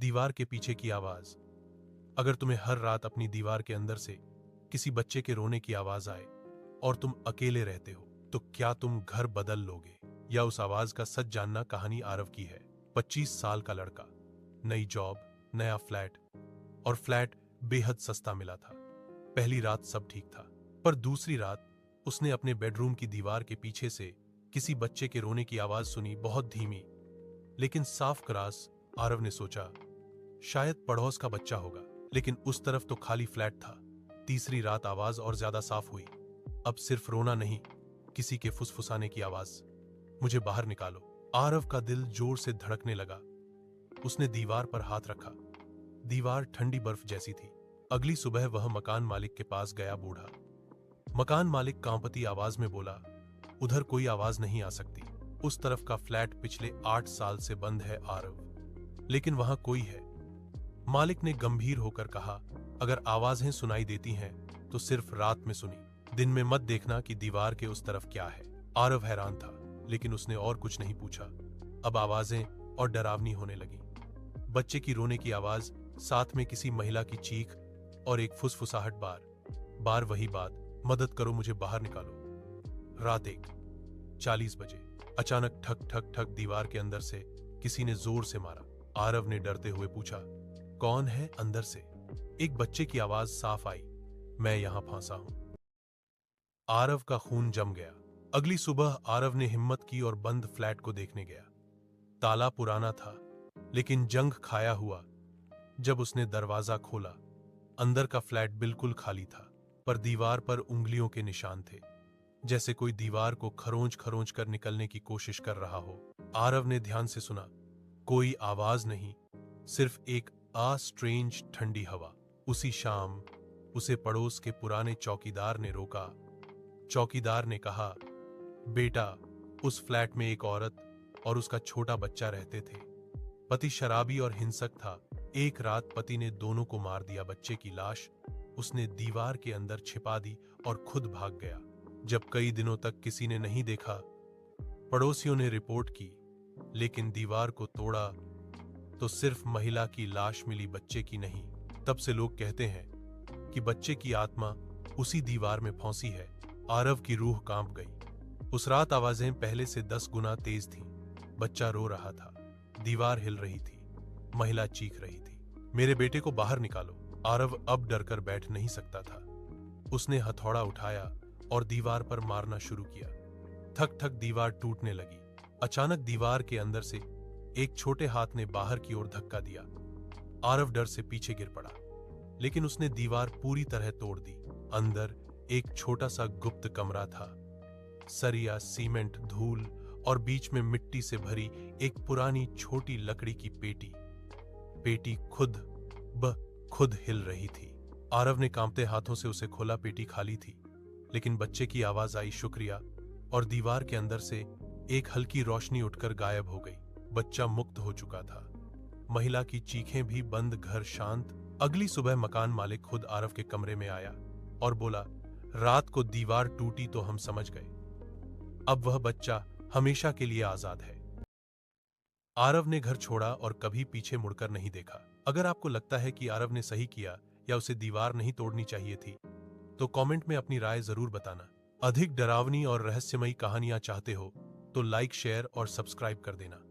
दीवार के पीछे की आवाज। अगर तुम्हें हर रात अपनी दीवार के अंदर से किसी बच्चे के रोने की आवाज आए और तुम अकेले रहते हो, तो क्या तुम घर बदल लोगे? या उस आवाज का सच जानना? कहानी आरव की है। 25 साल का लड़का, नई जॉब, नया फ्लैट, और फ्लैट बेहद सस्ता मिला था। पहली रात सब ठीक था, पर दूसरी रात उसने अपने बेडरूम की दीवार के पीछे से किसी बच्चे के रोने की आवाज सुनी, बहुत धीमी लेकिन साफ क्रास। आरव ने सोचा शायद पड़ोस का बच्चा होगा, लेकिन उस तरफ तो खाली फ्लैट था। तीसरी रात आवाज और ज्यादा साफ हुई। अब सिर्फ रोना नहीं, किसी के फुसफुसाने की आवाज। मुझे बाहर निकालो। आरव का दिल जोर से धड़कने लगा। उसने दीवार पर हाथ रखा। दीवार ठंडी बर्फ जैसी थी। अगली सुबह वह मकान मालिक के पास गया। बूढ़ा मकान मालिक कांपती आवाज में बोला, उधर कोई आवाज नहीं आ सकती। उस तरफ का फ्लैट पिछले 8 साल से बंद है आरव, लेकिन वहां कोई है। मालिक ने गंभीर होकर कहा, अगर आवाजें सुनाई देती हैं तो सिर्फ रात में सुनी, दिन में मत देखना कि दीवार के उस तरफ क्या है। आरव हैरान था, लेकिन उसने और कुछ नहीं पूछा। अब आवाजें और डरावनी होने लगी। बच्चे की रोने की आवाज, साथ में किसी महिला की चीख और एक फुसफुसाहट। बार बार वही बात, मदद करो, मुझे बाहर निकालो। रात 1:40 बजे अचानक ठक ठक ठक दीवार के अंदर से किसी ने जोर से मारा। आरव ने डरते हुए पूछा, कौन है? अंदर से एक बच्चे की आवाज साफ आई, मैं यहां फंसा हूं। आरव का खून जम गया। अगली सुबह आरव ने हिम्मत की और बंद फ्लैट को देखने गया। ताला पुराना था, लेकिन जंग खाया हुआ। जब उसने दरवाजा खोला, अंदर का फ्लैट बिल्कुल खाली था, पर दीवार पर उंगलियों के निशान थे, जैसे कोई दीवार को खरोंच खरोंच कर निकलने की कोशिश कर रहा हो। आरव ने ध्यान से सुना। कोई आवाज नहीं, सिर्फ एक स्ट्रेंज ठंडी हवा। उसी शाम उसे पड़ोस के पुराने चौकीदार ने रोका। चौकीदार ने कहा, बेटा, उस फ्लैट में एक औरत और उसका छोटा बच्चा रहते थे। पति शराबी और हिंसक था। एक रात पति ने दोनों को मार दिया। बच्चे की लाश उसने दीवार के अंदर छिपा दी और खुद भाग गया। जब कई दिनों तक किसी ने नहीं देखा, पड़ोसियों ने रिपोर्ट की, लेकिन दीवार को तोड़ा तो सिर्फ महिला की लाश मिली, बच्चे की नहीं। तब से लोग कहते हैं कि बच्चे की आत्मा उसी दीवार में फंसी है। आरव की रूह कांप गई। उस रात आवाजें पहले से 10 गुना तेज थीं। बच्चा रो रहा था, दीवार हिल रही थी, महिला चीख रही थी, मेरे बेटे को बाहर निकालो। आरव अब डरकर बैठ नहीं सकता था। उसने हथौड़ा उठाया और दीवार पर मारना शुरू किया। थक थक दीवार टूटने लगी। अचानक दीवार के अंदर से एक छोटे हाथ ने बाहर की ओर धक्का दिया। आरव डर से पीछे गिर पड़ा, लेकिन उसने दीवार पूरी तरह तोड़ दी। अंदर एक छोटा सा गुप्त कमरा था। सरिया, सीमेंट, धूल और बीच में मिट्टी से भरी एक पुरानी छोटी लकड़ी की पेटी। पेटी खुद हिल रही थी। आरव ने कांपते हाथों से उसे खोला। पेटी खाली थी, लेकिन बच्चे की आवाज आई, शुक्रिया, और दीवार के अंदर से एक हल्की रोशनी उठकर गायब हो गई। बच्चा मुक्त हो चुका था। महिला की चीखें भी बंद, घर शांत। अगली सुबह मकान मालिक खुद आरव के कमरे में आया और बोला, रात को दीवार टूटी तो हम समझ गए, अब वह बच्चा हमेशा के लिए आजाद है। आरव ने घर छोड़ा और कभी पीछे मुड़कर नहीं देखा। अगर आपको लगता है कि आरव ने सही किया या उसे दीवार नहीं तोड़नी चाहिए थी, तो कमेंट में अपनी राय जरूर बताना। अधिक डरावनी और रहस्यमयी कहानियां चाहते हो तो लाइक, शेयर और सब्सक्राइब कर देना।